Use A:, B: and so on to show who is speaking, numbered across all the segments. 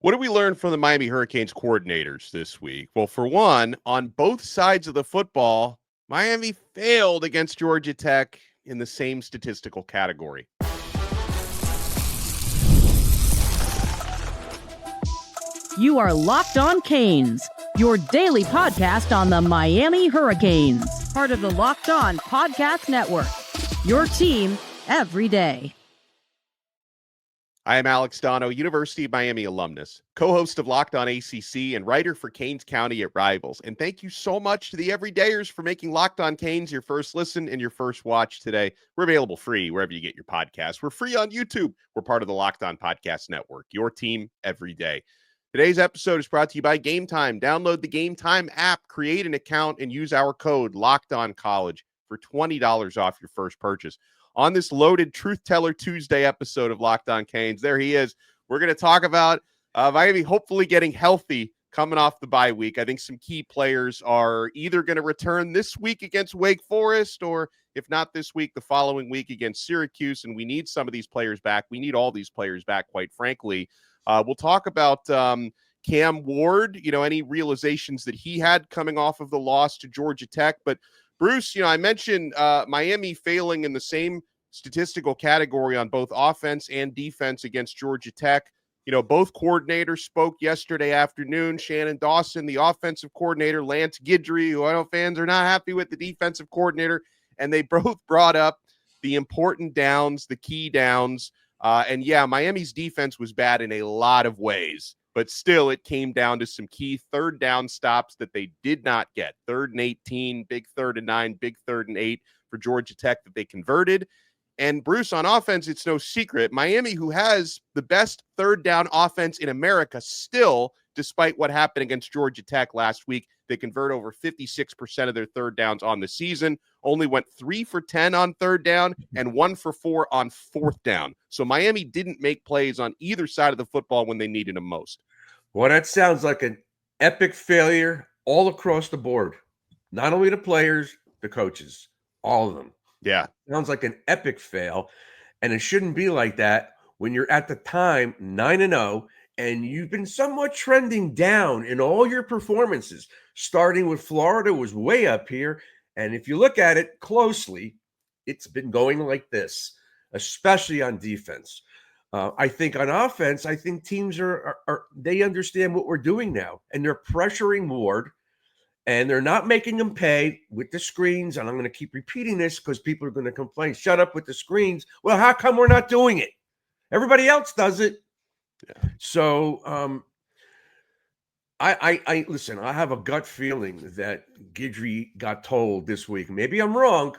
A: What did we learn from the Miami Hurricanes coordinators this week? Well, for one, on both sides of the football, Miami failed against Georgia Tech in the same statistical category.
B: You are Locked On Canes, your daily podcast on the Miami Hurricanes, part of the Locked On Podcast Network, your team every day.
A: I am Alex Donno, University of Miami alumnus, co-host of Locked On ACC and writer for Canes County at Rivals. And thank you so much to the everydayers for making Locked On Canes your first listen and your first watch today. We're available free wherever you get your podcasts. We're free on YouTube. We're part of the Locked On Podcast Network, your team every day. Today's episode is brought to you by Game Time. Download the Game Time app, create an account, and use our code LOCKEDONCollege for $20 off your first purchase. On this loaded Truth Teller Tuesday episode of Locked On Canes, there he is. We're going to talk about Miami hopefully getting healthy coming off the bye week. I think some key players are either going to return this week against Wake Forest, or if not this week, the following week against Syracuse. And we need some of these players back. We need all these players back, quite frankly. We'll talk about Cam Ward, any realizations that he had coming off of the loss to Georgia Tech. But Bruce, I mentioned Miami failing in the same statistical category on both offense and defense against Georgia Tech. Both coordinators spoke yesterday afternoon. Shannon, Dawson, the offensive coordinator, Lance Guidry, who I know fans are not happy with, the defensive coordinator, and they both brought up the important downs, the key downs. And Miami's defense was bad in a lot of ways, but still it came down to some key third down stops that they did not get. 3rd and 18, big 3rd and 9, big 3rd and 8 for Georgia Tech that they converted. And Bruce, on offense, it's no secret, Miami, who has the best third down offense in America still, despite what happened against Georgia Tech last week, they convert over 56% of their third downs on the season, only went 3 for 10 on third down and 1 for 4 on fourth down. So Miami didn't make plays on either side of the football when they needed them most.
C: Well, that sounds like an epic failure all across the board. Not only the players, the coaches, all of them.
A: Yeah.
C: Sounds like an epic fail, and it shouldn't be like that when you're at the time 9-0, and you've been somewhat trending down in all your performances. Starting with Florida was way up here, and if you look at it closely, it's been going like this, especially on defense. I think on offense, I think teams are they understand what we're doing now, and they're pressuring Ward. And they're not making them pay with the screens. And I'm going to keep repeating this because people are going to complain. Shut up with the screens. Well, how come we're not doing it? Everybody else does it. Yeah. So I listen, I have a gut feeling that Guidry got told this week. Maybe I'm wrong.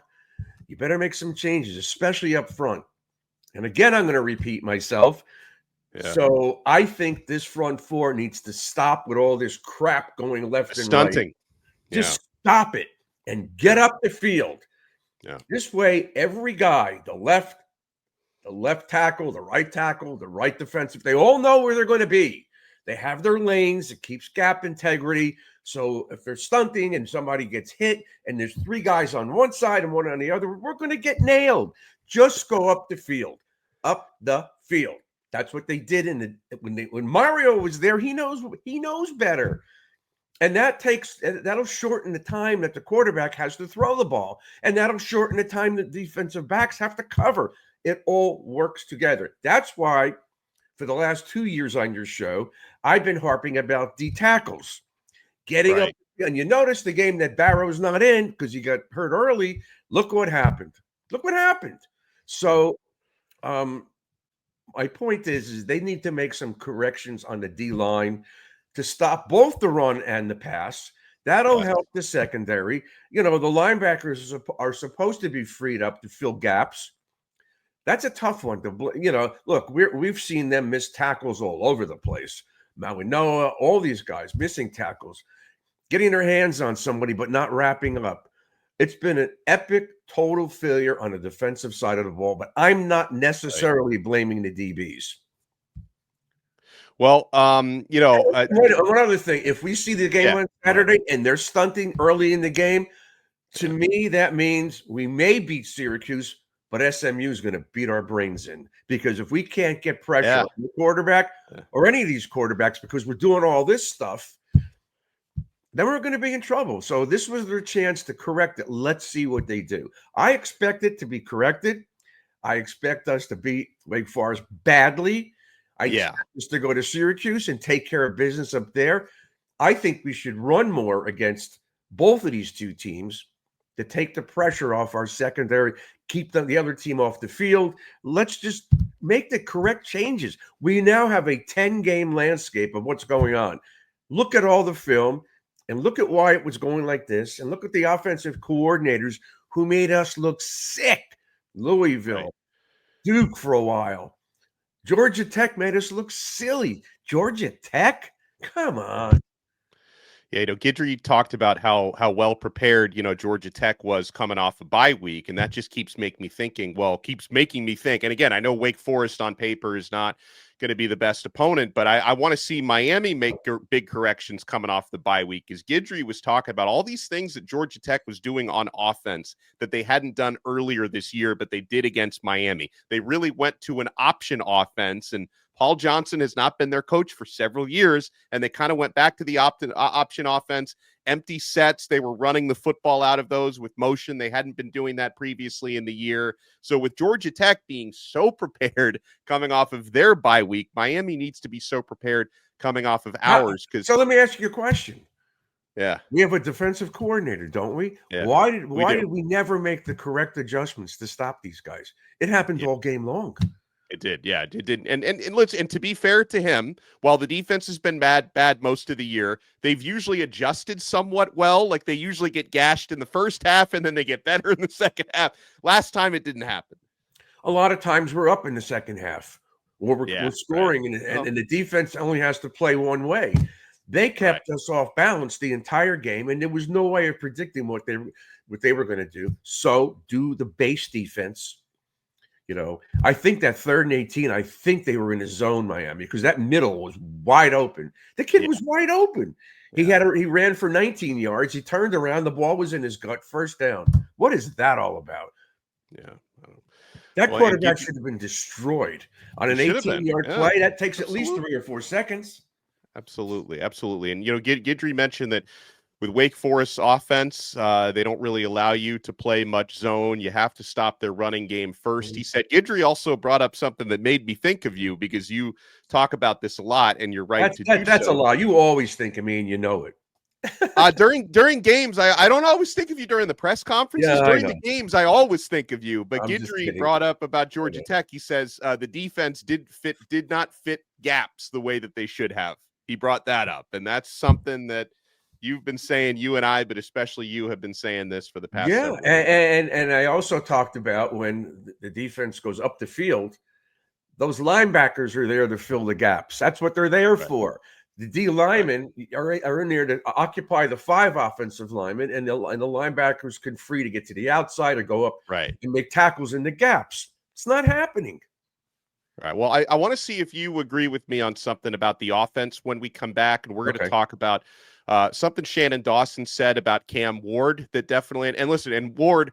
C: You better make some changes, especially up front. And again, I'm going to repeat myself. Yeah. So I think this front four needs to stop with all this crap going left and
A: stunting.
C: Right. Just stop it and get up the field.
A: Yeah.
C: This way, every guy, the left tackle, the right defensive, they all know where they're going to be. They have their lanes. It keeps gap integrity. So if they're stunting and somebody gets hit and there's 3 guys on one side and 1 on the other, we're going to get nailed. Just go up the field. Up the field. That's what they did when Mario was there. He knows better. And that'll shorten the time that the quarterback has to throw the ball. And that'll shorten the time that defensive backs have to cover. It all works together. That's why for the last 2 years on your show, I've been harping about D tackles. Getting up. And you notice the game that Barrow's not in because he got hurt early. Look what happened. So my point is they need to make some corrections on the D-line to stop both the run and the pass. That'll help the secondary. The linebackers are supposed to be freed up to fill gaps. That's a tough one. Look, we've seen them miss tackles all over the place. Mawinoa, all these guys missing tackles, getting their hands on somebody but not wrapping up. It's been an epic total failure on the defensive side of the ball, but I'm not necessarily blaming the DBs.
A: Well,
C: one other thing. If we see the game on Saturday and they're stunting early in the game, to me, that means we may beat Syracuse, but SMU is going to beat our brains in, because if we can't get pressure
A: Yeah.
C: on the quarterback or any of these quarterbacks because we're doing all this stuff, then we're going to be in trouble. So this was their chance to correct it. Let's see what they do. I expect it to be corrected. I expect us to beat Wake Forest badly. I expect us to go to Syracuse and take care of business up there. I think we should run more against both of these two teams to take the pressure off our secondary, keep the other team off the field. Let's just make the correct changes. We now have a 10-game landscape of what's going on. Look at all the film and look at why it was going like this, and look at the offensive coordinators who made us look sick. Louisville, Duke for a while. Georgia Tech made us look silly. Georgia Tech? Come on.
A: Yeah, Guidry talked about how well prepared, Georgia Tech was coming off a bye week, and that just keeps making me think. And again, I know Wake Forest on paper is not going to be the best opponent, but I want to see Miami make big corrections coming off the bye week, as Guidry was talking about all these things that Georgia Tech was doing on offense that they hadn't done earlier this year, but they did against Miami. They really went to an option offense, and Paul Johnson has not been their coach for several years, and they kind of went back to the option offense, empty sets. They were running the football out of those with motion. They hadn't been doing that previously in the year. So with Georgia Tech being so prepared coming off of their bye week, Miami needs to be so prepared coming off of ours.
C: So let me ask you a question.
A: Yeah.
C: We have a defensive coordinator, don't we?
A: Yeah,
C: why did we never make the correct adjustments to stop these guys? It happened all game long.
A: It did, yeah. It did. And to be fair to him, while the defense has been bad most of the year, they've usually adjusted somewhat well. Like, they usually get gashed in the first half and then they get better in the second half. Last time it didn't happen.
C: A lot of times we're up in the second half, or we're scoring, and the defense only has to play one way. They kept us off balance the entire game, and there was no way of predicting what they were going to do. So do the base defense. I think that 3rd and 18, I think they were in a zone, Miami, because that middle was wide open. The kid was wide open. Yeah. He ran for 19 yards. He turned around. The ball was in his gut. First down. What is that all about?
A: Yeah.
C: That quarterback should have been destroyed on an 18-yard play. That takes at least 3 or 4 seconds.
A: Absolutely. And, Guidry mentioned that with Wake Forest's offense, they don't really allow you to play much zone. You have to stop their running game first. He said Guidry also brought up something that made me think of you, because you talk about this a lot, and you're right to do so.
C: That's a lot. You always think of me, and you know it.
A: During games, I don't always think of you during the press conferences.
C: Yeah,
A: during the games, I always think of you. But
C: Guidry
A: brought up about Georgia Tech. He says the defense did not fit gaps the way that they should have. He brought that up, and that's something that you've been saying, you and I, but especially you, have been saying this for the past.
C: Yeah, and I also talked about when the defense goes up the field, those linebackers are there to fill the gaps. That's what they're there for. The D linemen are in there to occupy the 5 offensive linemen, and the linebackers can free to get to the outside or go up and make tackles in the gaps. It's not happening.
A: All right. Well, I want to see if you agree with me on something about the offense when we come back, and we're going to talk about something Shannon Dawson said about Cam Ward that definitely, and listen, and Ward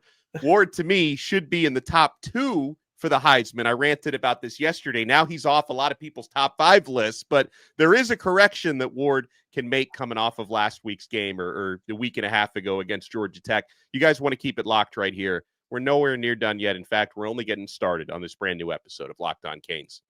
A: to me should be in the top 2 for the Heisman. I ranted about this yesterday. Now he's off a lot of people's top 5 lists, but there is a correction that Ward can make coming off of last week's game or the week and a half ago against Georgia Tech. You guys want to keep it locked right here. We're nowhere near done yet. In fact, we're only getting started on this brand new episode of Locked On Canes.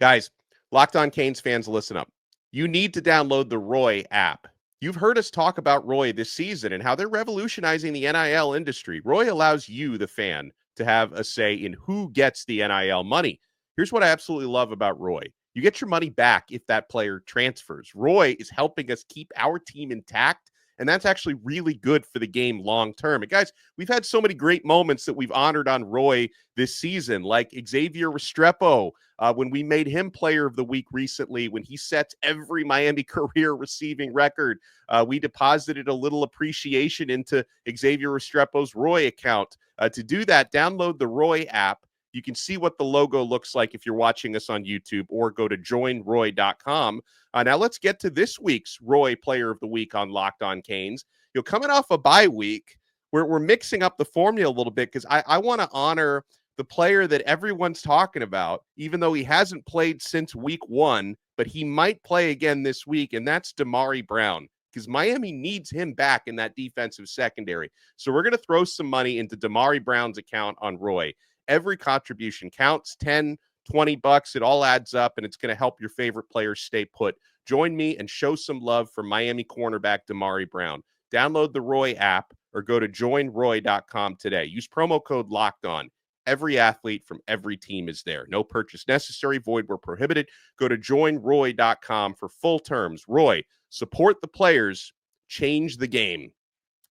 A: Guys, Locked On Canes fans, listen up. You need to download the Roy app. You've heard us talk about Roy this season and how they're revolutionizing the NIL industry. Roy allows you, the fan, to have a say in who gets the NIL money. Here's what I absolutely love about Roy. You get your money back if that player transfers. Roy is helping us keep our team intact, and that's actually really good for the game long term. And guys, we've had so many great moments that we've honored on Roy this season, like Xavier Restrepo, when we made him player of the week recently, when he sets every Miami career receiving record. We deposited a little appreciation into Xavier Restrepo's Roy account. To do that, download the Roy app. You can see what the logo looks like if you're watching us on YouTube, or go to joinroy.com. Now let's get to this week's Roy Player of the Week on Locked On Canes. coming off a bye week, we're mixing up the formula a little bit because I want to honor the player that everyone's talking about, even though he hasn't played since week 1, but he might play again this week, and that's Damari Brown, because Miami needs him back in that defensive secondary. So we're going to throw some money into Damari Brown's account on Roy. Every contribution counts, 10, 20 bucks. It all adds up, and it's going to help your favorite players stay put. Join me and show some love for Miami cornerback Damari Brown. Download the Roy app or go to joinroy.com today. Use promo code LOCKEDON. Every athlete from every team is there. No purchase necessary. Void where prohibited. Go to joinroy.com for full terms. Roy, support the players. Change the game.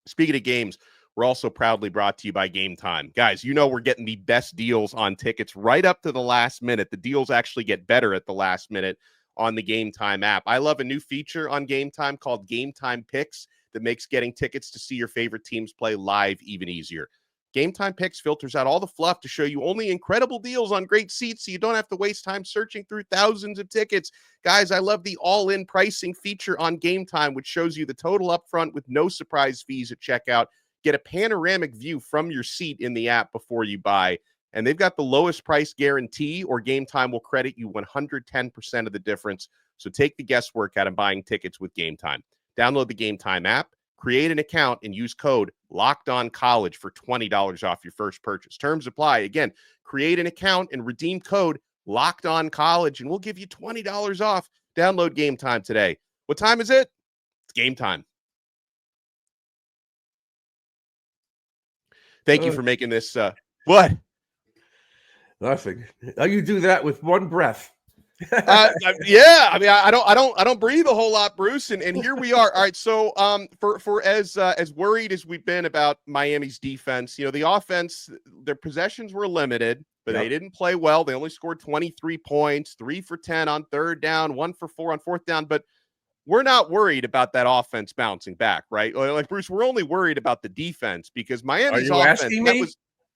A: Speaking of games, we're also proudly brought to you by Game Time. Guys, we're getting the best deals on tickets right up to the last minute. The deals actually get better at the last minute on the Game Time app. I love a new feature on Game Time called Game Time Picks that makes getting tickets to see your favorite teams play live even easier. Game Time Picks filters out all the fluff to show you only incredible deals on great seats so you don't have to waste time searching through thousands of tickets. Guys, I love the all-in pricing feature on Game Time, which shows you the total upfront with no surprise fees at checkout. Get a panoramic view from your seat in the app before you buy. And they've got the lowest price guarantee, or Game Time will credit you 110% of the difference. So take the guesswork out of buying tickets with Game Time. Download the Game Time app, create an account, and use code LOCKEDONCOLLEGE for $20 off your first purchase. Terms apply. Again, create an account and redeem code LOCKEDONCOLLEGE, and we'll give you $20 off. Download Game Time today. What time is it? It's game time. Thank you for making this. What?
C: Nothing. Now you do that with one breath.
A: Yeah, I mean, I don't breathe a whole lot, Bruce, and here we are. All right, so for as worried as we've been about Miami's defense, the offense, their possessions were limited, but they didn't play well. They only scored 23 points, 3 for 10 on third down, 1 for 4 on fourth down. But we're not worried about that offense bouncing back, right? Like, Bruce, we're only worried about the defense because Miami's offense.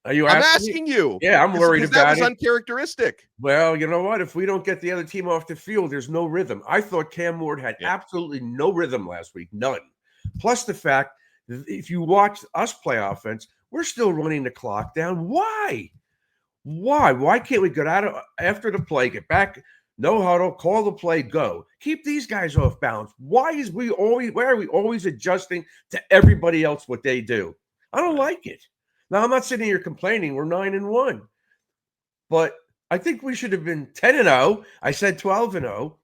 C: Are you
A: I'm asking you?
C: Yeah, I'm worried about
A: that was uncharacteristic.
C: Well, you know what? If we don't get the other team off the field, there's no rhythm. I thought Cam Ward had absolutely no rhythm last week, none. Plus the fact that if you watch us play offense, we're still running the clock down. Why? Why can't we get out of after the play, get back, no huddle, call the play, go? Keep these guys off balance. Why are we always adjusting to everybody else what they do? I don't like it. Now, I'm not sitting here complaining. We're 9-1, but I think we should have been 10-0. I said 12-0.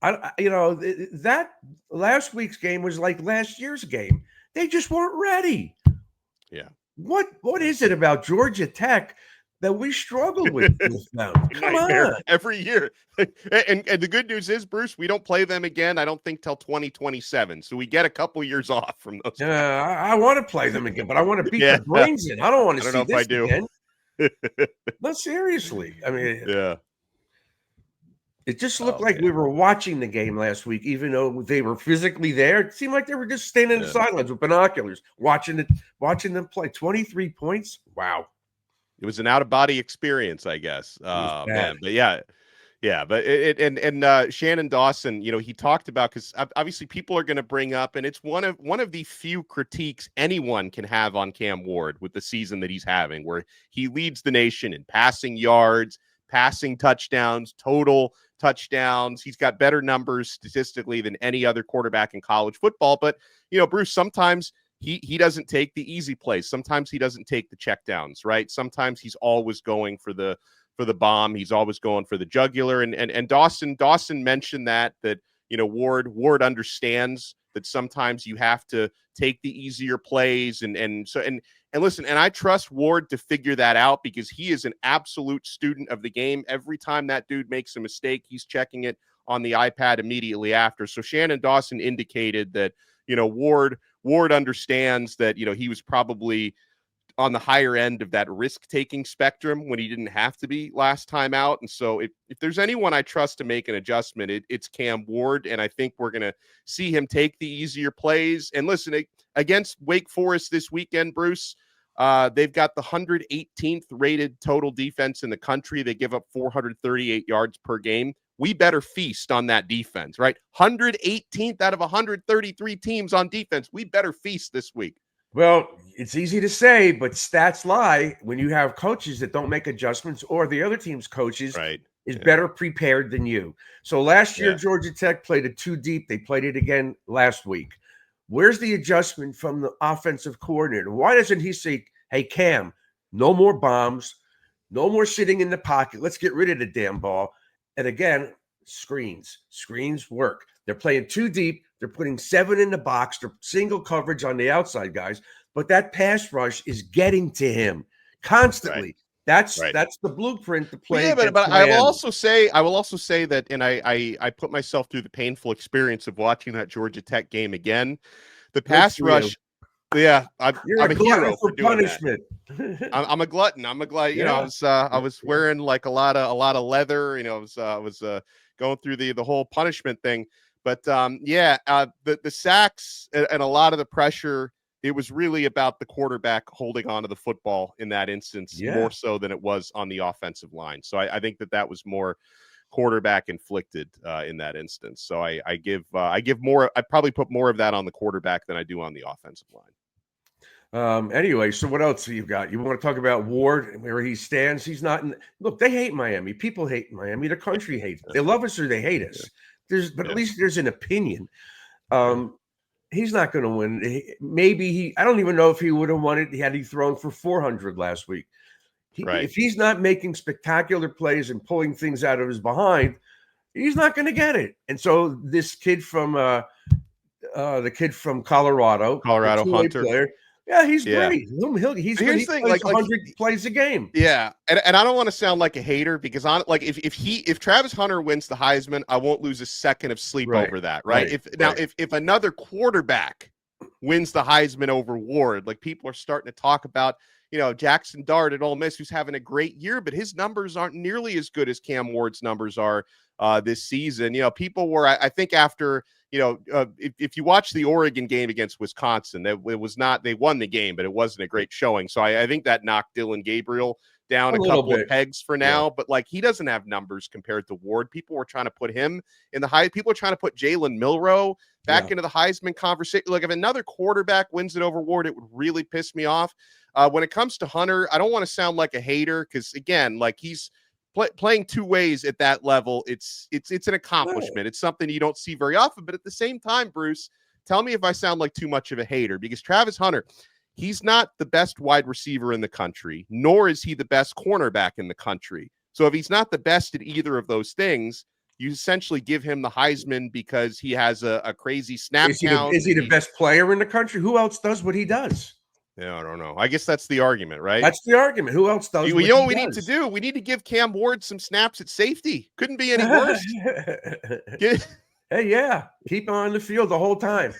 C: That last week's game was like last year's game. They just weren't ready.
A: Yeah.
C: What is it about Georgia Tech that we struggle with them? Come on.
A: Every year. And the good news is, Bruce, we don't play them again, I don't think, till 2027. So we get a couple years off from those.
C: Yeah, I want to play them again, but I want to beat their brains in. I don't want to see this again. No, seriously. I mean, it just looked like we were watching the game last week, even though they were physically there. It seemed like they were just standing in the sidelines with binoculars, watching them play. 23 points. Wow.
A: It was an out-of-body experience, I guess. Man, but but Shannon Dawson, he talked about, because obviously people are going to bring up, and it's one of the few critiques anyone can have on Cam Ward with the season that he's having, where he leads the nation in passing yards, passing touchdowns, total touchdowns. He's got better numbers statistically than any other quarterback in college football. But, Bruce, sometimes he doesn't take the easy plays. Sometimes he doesn't take the checkdowns, right? Sometimes he's always going for the bomb. He's always going for the jugular. And Dawson mentioned that Ward understands that sometimes you have to take the easier plays and listen, and I trust Ward to figure that out because he is an absolute student of the game. Every time that dude makes a mistake, he's checking it on the iPad immediately after. So Shannon Dawson indicated that, Ward understands that, he was probably on the higher end of that risk-taking spectrum when he didn't have to be last time out. And so if there's anyone I trust to make an adjustment, it's Cam Ward. And I think we're going to see him take the easier plays. And listen, against Wake Forest this weekend, Bruce, they've got the 118th rated total defense in the country. They give up 438 yards per game. we better feast on that defense, right? 118th out of 133 teams on defense. We better feast this week.
C: Well, it's easy to say, but stats lie when you have coaches that don't make adjustments or the other team's coaches is better prepared than you. So last year, Georgia Tech played it too deep. They played it again last week. Where's the adjustment from the offensive coordinator? Why doesn't he say, hey, Cam, no more bombs, no more sitting in the pocket. Let's get rid of the damn ball. And again, screens work. They're playing too deep. They're putting 7 in the box. They're single coverage on the outside guys. But that pass rush is getting to him constantly. That's the blueprint to play.
A: Yeah, but I will also say that, and I put myself through the painful experience of watching that Georgia Tech game again. The pass rush. Yeah, I'm a hero for doing punishment. I'm a glutton. I'm a glutton. You know, I was wearing like a lot of leather. You know, I was going through the whole punishment thing. But the sacks and a lot of the pressure, it was really about the quarterback holding on to the football in that instance, more so than it was on the offensive line. So I think that was more quarterback inflicted in that instance. So I give more. I probably put more of that on the quarterback than I do on the offensive line.
C: Anyway, so what else have you got? You want to talk about Ward, where he stands? He's not in. Look, they hate Miami. People hate Miami. The country hates us. They love us or they hate us. At least there's an opinion. He's not going to win. Maybe I don't even know if he would have won it had he thrown for 400 last week. If he's not making spectacular plays and pulling things out of his behind, he's not going to get it. And so this kid from Colorado
A: Hunter.
C: Player, he's great. He's going to play 100 plays a game.
A: Yeah, and I don't want to sound like a hater because if Travis Hunter wins the Heisman, I won't lose a second of sleep over that. Right? If another quarterback wins the Heisman over Ward, like people are starting to talk about, you know, Jackson Dart at Ole Miss, who's having a great year, but his numbers aren't nearly as good as Cam Ward's numbers are this season. You know, people were, I think after, you know, if you watch the Oregon game against Wisconsin, they won the game, but it wasn't a great showing. So I think that knocked Dylan Gabriel down a couple of pegs for now, but like he doesn't have numbers compared to Ward. People were trying to put him in the high. People are trying to put Jalen Milroe back into the Heisman conversation. Like if another quarterback wins it over Ward, it would really piss me off. When it comes to Hunter, I don't want to sound like a hater because again, like he's playing two ways at that level. It's an accomplishment. It's something you don't see very often. But at the same time, Bruce, tell me if I sound like too much of a hater because Travis Hunter, he's not the best wide receiver in the country, nor is he the best cornerback in the country. So if he's not the best at either of those things, you essentially give him the Heisman because he has a crazy snap count.
C: Is he the best player in the country? Who else does what he does?
A: Yeah, I don't know. I guess that's the argument, right?
C: That's the argument. Who else does?
A: You know what we need to do? We need to give Cam Ward some snaps at safety. Couldn't be any worse.
C: Hey, yeah. Keep him on the field the whole time.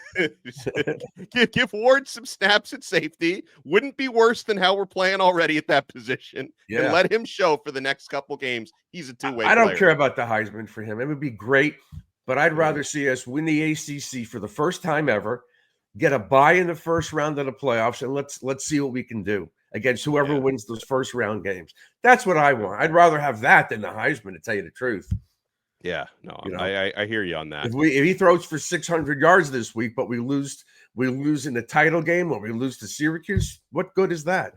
A: Give Ward some snaps at safety. Wouldn't be worse than how we're playing already at that position. Yeah. And let him show for the next couple games. He's a two-way player.
C: I don't care about the Heisman for him. It would be great, but I'd rather see us win the ACC for the first time ever, get a bye in the first round of the playoffs, and let's see what we can do against whoever wins those first round games. That's what I want. I'd rather have that than the Heisman, to tell you the truth.
A: Yeah, no, you know, I hear you on that.
C: If he throws for 600 yards this week, but we lose in the title game or we lose to Syracuse, what good is that?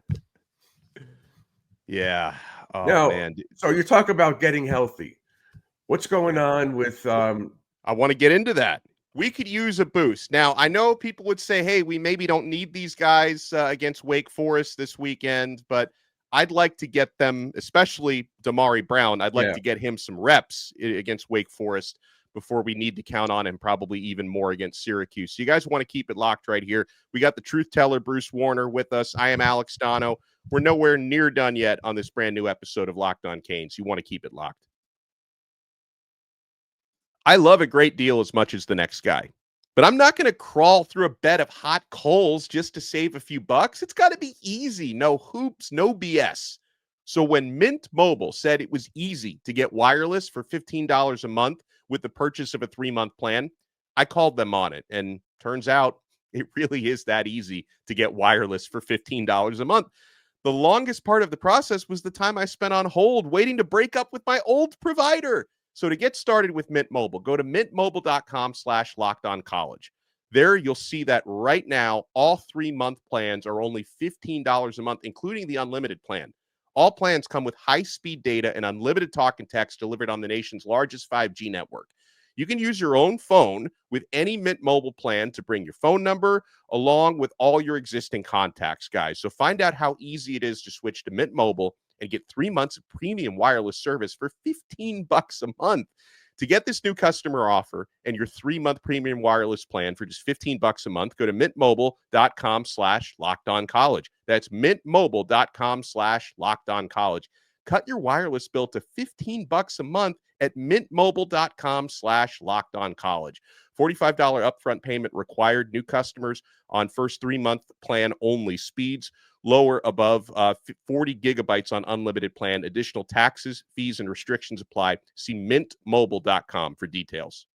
A: Yeah. Oh, man.
C: So you talk about getting healthy. What's going on with
A: I want to get into that. We could use a boost. Now, I know people would say, hey, we maybe don't need these guys against Wake Forest this weekend, but I'd like to get them, especially Damari Brown. I'd like to get him some reps against Wake Forest before we need to count on him, probably even more against Syracuse. So you guys want to keep it locked right here. We got the truth teller, Bruce Warner, with us. I am Alex Donno. We're nowhere near done yet on this brand new episode of Locked on Canes. You want to keep it locked. I love a great deal as much as the next guy, but I'm not going to crawl through a bed of hot coals just to save a few bucks. It's got to be easy. No hoops, no BS. So when Mint Mobile said it was easy to get wireless for $15 a month with the purchase of a 3-month plan, I called them on it. And turns out it really is that easy to get wireless for $15 a month. The longest part of the process was the time I spent on hold waiting to break up with my old provider. So to get started with Mint Mobile, go to mintmobile.com/lockedoncollege. There you'll see that right now, all 3-month plans are only $15 a month, including the unlimited plan. All plans come with high-speed data and unlimited talk and text delivered on the nation's largest 5G network. You can use your own phone with any Mint Mobile plan to bring your phone number along with all your existing contacts, guys. So find out how easy it is to switch to Mint Mobile and get 3 months of premium wireless service for $15 a month. To get this new customer offer and your 3-month premium wireless plan for just $15 a month, go to mintmobile.com/lockedoncollege. That's mintmobile.com/lockedoncollege. Cut your wireless bill to $15 a month at mintmobile.com/lockedoncollege. $45 upfront payment required. New customers on first 3-month plan only. Speeds lower above 40 gigabytes on unlimited plan. Additional taxes, fees, and restrictions apply. See mintmobile.com for details.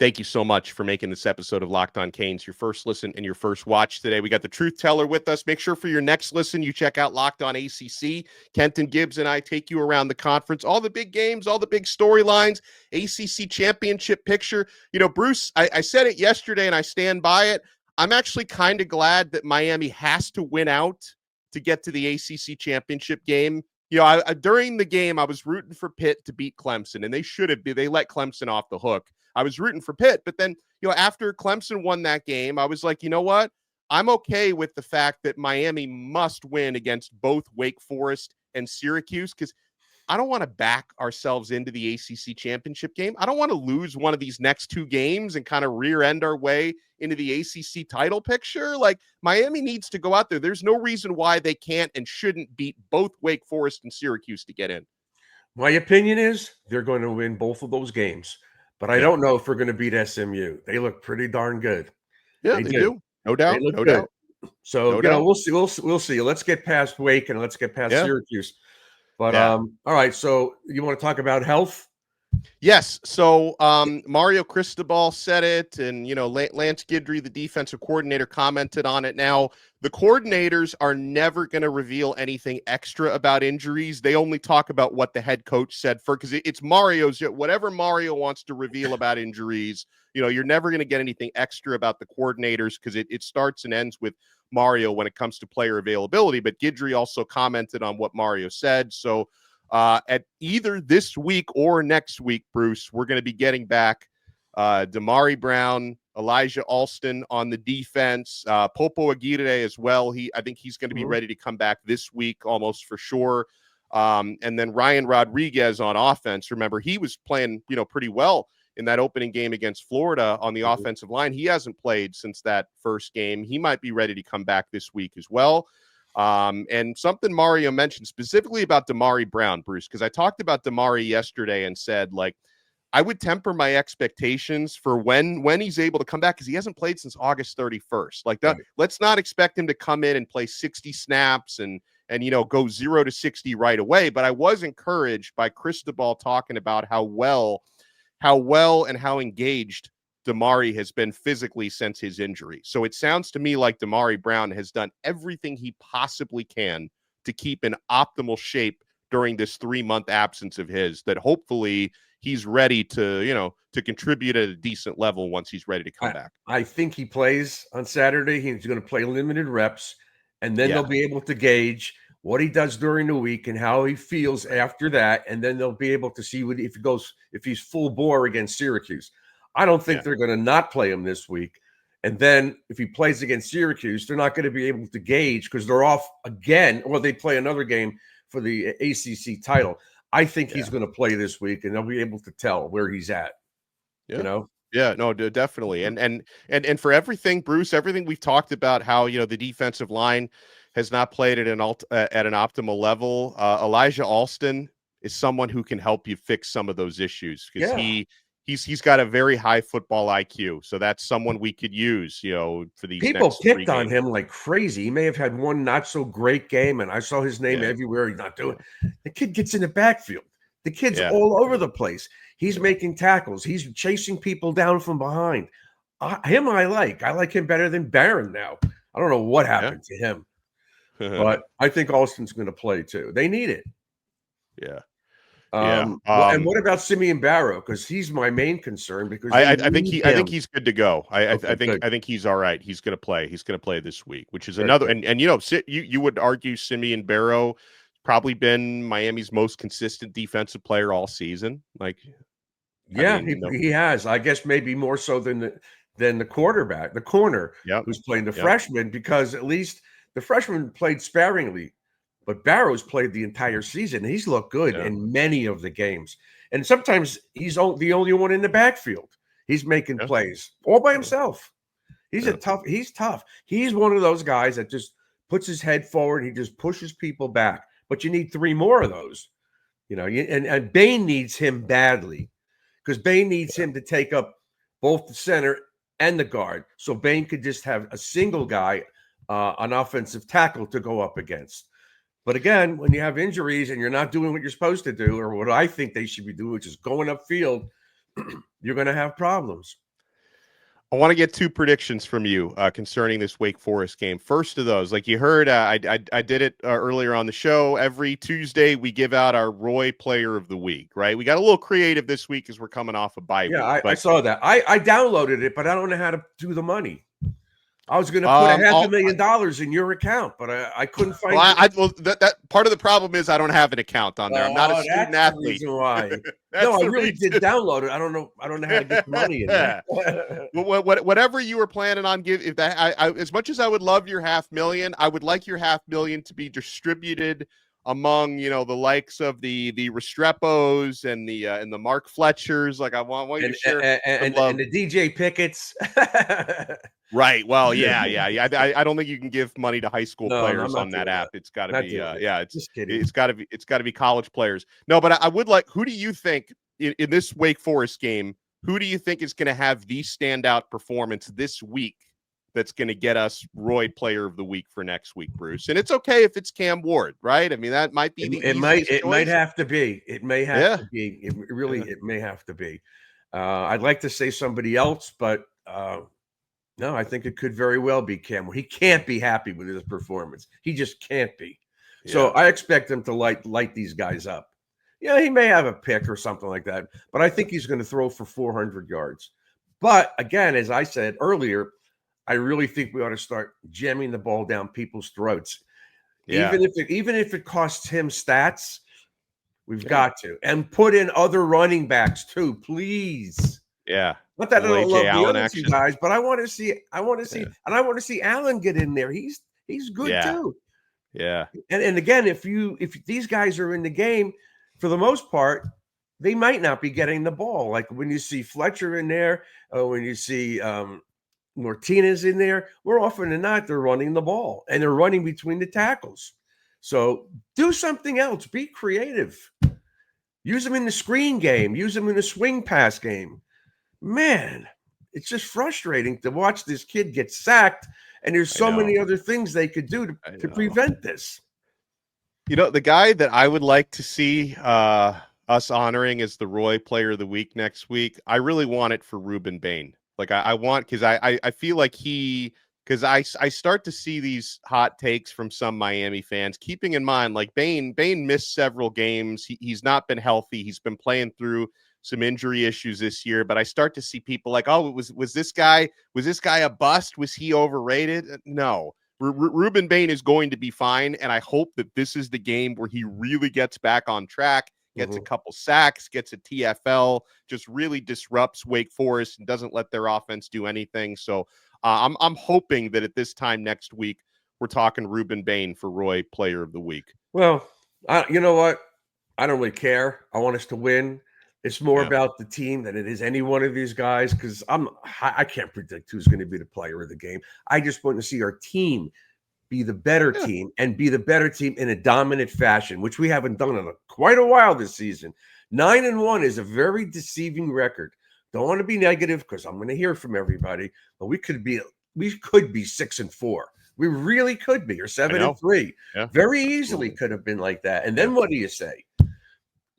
A: Thank you so much for making this episode of Locked On Canes your first listen and your first watch today. We got the truth teller with us. Make sure for your next listen, you check out Locked On ACC. Kenton Gibbs and I take you around the conference, all the big games, all the big storylines, ACC Championship picture. You know, Bruce, I said it yesterday and I stand by it. I'm actually kind of glad that Miami has to win out to get to the ACC Championship game. You know, during the game, I was rooting for Pitt to beat Clemson, and they should have been. They let Clemson off the hook. I was rooting for Pitt, but then, you know, after Clemson won that game, I was like, you know what? I'm okay with the fact that Miami must win against both Wake Forest and Syracuse because I don't want to back ourselves into the ACC Championship game. I don't want to lose one of these next 2 games and kind of rear end our way into the ACC title picture. Like, Miami needs to go out there. There's no reason why they can't and shouldn't beat both Wake Forest and Syracuse to get in.
C: My opinion is they're going to win both of those games, but I don't know if we're going to beat SMU. They look pretty darn good.
A: Yeah, they do. No doubt.
C: They look
A: no
C: good.
A: doubt.
C: So, we'll see. We'll see. Let's get past Wake and let's get past Syracuse. But all right. So you want to talk about health?
A: Yes. So Mario Cristobal said it, and you know, Lance Guidry, the defensive coordinator, commented on it. Now, the coordinators are never going to reveal anything extra about injuries. They only talk about what the head coach said because it's Mario's. Whatever Mario wants to reveal about injuries, you know, you're never going to get anything extra about the coordinators because it starts and ends with Mario when it comes to player availability. But Guidry also commented on what Mario said. So at either this week or next week, Bruce, we're going to be getting back Damari Brown, Elijah Alston on the defense, Popo Aguirre as well. I think he's going to be ready to come back this week almost for sure. And then Ryan Rodriguez on offense. Remember, he was playing, you know, pretty well in that opening game against Florida on the offensive line. He hasn't played since that first game. He might be ready to come back this week as well. And something Mario mentioned specifically about Damari Brown, Bruce, because I talked about Damari yesterday and said, like, I would temper my expectations for when he's able to come back because he hasn't played since August 31st. Like, let's not expect him to come in and play 60 snaps and you know, go 0 to 60 right away. But I was encouraged by Cristobal talking about how well and how engaged Damari has been physically since his injury. So it sounds to me like Damari Brown has done everything he possibly can to keep in optimal shape during this 3-month absence of his, that hopefully he's ready to, you know, to contribute at a decent level once he's ready to come back.
C: I think he plays on Saturday. He's going to play limited reps, and then they'll be able to gauge what he does during the week and how he feels after that. And then they'll be able to see if he's full bore against Syracuse. I don't think they're going to not play him this week. And then if he plays against Syracuse, they're not going to be able to gauge because they're off again. Well, they play another game for the ACC title. I think he's going to play this week, and they'll be able to tell where he's at.
A: Yeah.
C: You know?
A: Yeah, no, definitely. And for everything, Bruce, everything we've talked about, how, you know, the defensive line has not played at an optimal level. Elijah Alston is someone who can help you fix some of those issues because he's got a very high football IQ. So that's someone we could use, you know, for these
C: people
A: next
C: picked on him like crazy. He may have had one not so great game, and I saw his name everywhere. He's not doing it. The kid gets in the backfield. The kid's all over the place. He's making tackles. He's chasing people down from behind. I like him better than Barron now. I don't know what happened to him. but I think Alston's going to play too. They need it.
A: Yeah.
C: And what about Simeon Barrow? Because he's my main concern. Because
A: I think he's good to go. I
C: Good.
A: think he's all right. He's going to play. He's going to play this week, which is
C: Good,
A: another.
C: good.
A: And you would argue Simeon Barrow probably been Miami's most consistent defensive player all season. Like,
C: yeah, he has. I guess maybe more so than the quarterback, the corner, who's playing the freshman, because at least the freshman played sparingly. But Barrow's played the entire season. He's looked good in many of the games. And sometimes he's the only one in the backfield. He's making plays all by himself. He's tough. He's one of those guys that just puts his head forward. He just pushes people back. But you need 3 more of those. And Bain needs him badly, because Bain needs him to take up both the center and the guard. So Bain could just have a single guy, an offensive tackle to go up against. But again, when you have injuries and you're not doing what you're supposed to do, or what I think they should be doing, which is going upfield, you're going to have problems.
A: I want to get 2 predictions from you concerning this Wake Forest game. First of those, like you heard, I did it earlier on the show. Every Tuesday, we give out our Roy Player of the Week, right? We got a little creative this week as we're coming off a bye week.
C: I saw that. I downloaded it, but I don't know how to do the money. I was going to put $500,000 in your account, but I couldn't find it.
A: That part of the problem is I don't have an account on there. I'm not a student athlete.
C: Why. No, I really did download it. I don't know how to get the money in there.
A: Whatever you were planning on giving, if that, as much as I would love your $500,000, I would like your $500,000 to be distributed among the likes of the Restrepos and the Mark Fletchers. Like I want you to share
C: and the DJ Pickett's.
A: Right. Well, yeah. I don't think you can give money to high school players on that app. It's got to be, it's got to be college players. No, but I would like. Who do you think in this Wake Forest game? Who do you think is going to have the standout performance this week? That's going to get us Roy Player of the Week for next week, Bruce. And it's okay if it's Cam Ward, right? I mean, that might be
C: it might have to be. It may have to be. It may have to be. I'd like to say somebody else, but no, I think it could very well be Cam. He can't be happy with his performance. He just can't be. Yeah. So I expect him to light these guys up. Yeah, he may have a pick or something like that, but I think he's going to throw for 400 yards. But again, as I said earlier, I really think we ought to start jamming the ball down people's throats. Yeah. Even if it costs him stats, we've got to. And put in other running backs too, please.
A: Yeah.
C: Not that I don't love the other 2 guys, but I want to see, and I want to see Allen get in there. He's good too.
A: Yeah.
C: And again, if these guys are in the game, for the most part, they might not be getting the ball. Like when you see Fletcher in there, or when you see Martinez in there, more often than not, they're running the ball and they're running between the tackles. So do something else. Be creative. Use them in the screen game. Use them in the swing pass game. Man, it's just frustrating to watch this kid get sacked, and there's so many other things they could do to prevent this.
A: The guy that I would like to see us honoring as the Roy Player of the Week next week, I really want it for Rueben Bain. Like I want, because I feel like because I start to see these hot takes from some Miami fans, keeping in mind, like Bain missed several games. He's not been healthy. He's been playing through some injury issues this year, but I start to see people like, oh, was this guy a bust? Was he overrated? No. Rueben Bain is going to be fine, and I hope that this is the game where he really gets back on track, gets a couple sacks, gets a TFL, just really disrupts Wake Forest and doesn't let their offense do anything. So I'm hoping that at this time next week, we're talking Rueben Bain for Roy Player of the Week.
C: Well, you know what? I don't really care. I want us to win. It's more about the team than it is any one of these guys, because I can't predict who's going to be the player of the game. I just want to see our team be the better team, and be the better team in a dominant fashion, which we haven't done in quite a while this season. 9-1 is a very deceiving record. Don't want to be negative, because I'm going to hear from everybody, but we could be 6-4. We really could be, or 7-3. Yeah. Very easily could have been like that. And then what do you say?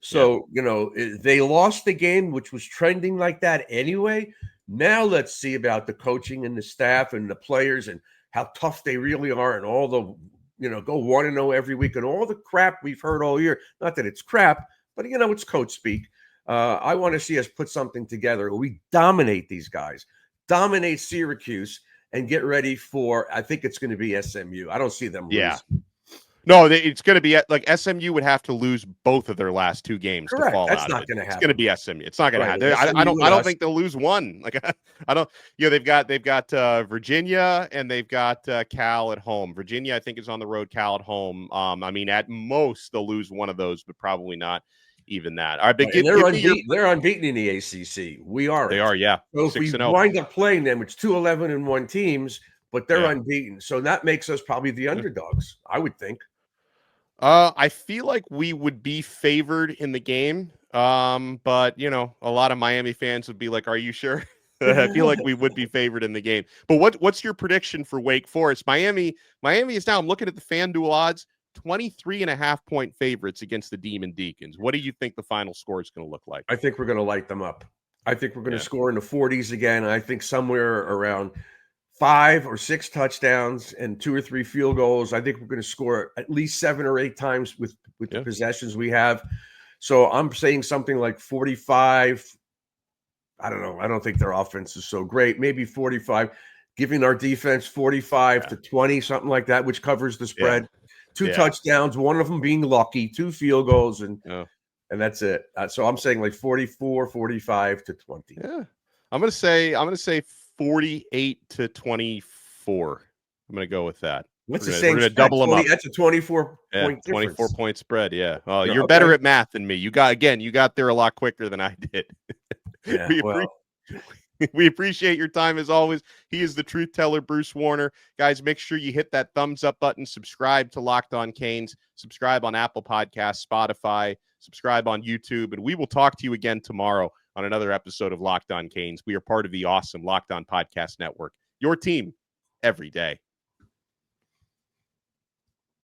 C: So, they lost the game, which was trending like that anyway. Now let's see about the coaching and the staff and the players and how tough they really are, and all the go 1-0 every week, and all the crap we've heard all year. Not that it's crap, but it's coach speak. I want to see us put something together. We dominate these guys, dominate Syracuse, and get ready for. I think it's going to be SMU. I don't see them lose.
A: No, it's going to be like SMU would have to lose both of their last 2 games to fall
C: That's
A: out
C: not
A: of it.
C: going to happen.
A: It's going to be SMU. It's not going to
C: Right.
A: happen. I don't think they'll lose one. Like I don't. They've got Virginia and they've got Cal at home. Virginia, I think, is on the road. Cal at home. I mean, at most they'll lose one of those, but probably not even that. All right, but
C: they're unbeaten in the ACC. We are.
A: They are, yeah.
C: So if we wind up playing them, it's 2 11-1 teams, but they're unbeaten. So that makes us probably the underdogs, I would think.
A: I feel like we would be favored in the game. But a lot of Miami fans would be like, "Are you sure?" I feel like we would be favored in the game. But what's your prediction for Wake Forest? Miami is now, I'm looking at the FanDuel odds, 23.5-point favorites against the Demon Deacons. What do you think the final score is going to look like?
C: I think we're going to light them up. I think we're going to score in the 40s again. I think somewhere around 5 or 6 touchdowns and 2 or 3 field goals. I think we're going to score at least 7 or 8 times with the possessions we have. So I'm saying something like 45. I don't know. I don't think their offense is so great. Maybe 45, giving our defense 45 to 20, something like that, which covers the spread. 2 touchdowns, one of them being lucky, 2 field goals, and that's it. So I'm saying like 44, 45 to 20.
A: Yeah. I'm going to say 48 to 24. I'm going to go with that.
C: What's the same?
A: We're going to double them up.
C: That's a 24-point
A: 24-point spread, yeah. Oh, you're better at math than me. You got there a lot quicker than I did. We appreciate your time as always. He is the truth teller, Bruce Warner. Guys, make sure you hit that thumbs up button, subscribe to Locked On Canes, subscribe on Apple Podcasts, Spotify, subscribe on YouTube, and we will talk to you again tomorrow on another episode of Locked On Canes. We are part of the awesome Locked On Podcast Network, your team every day.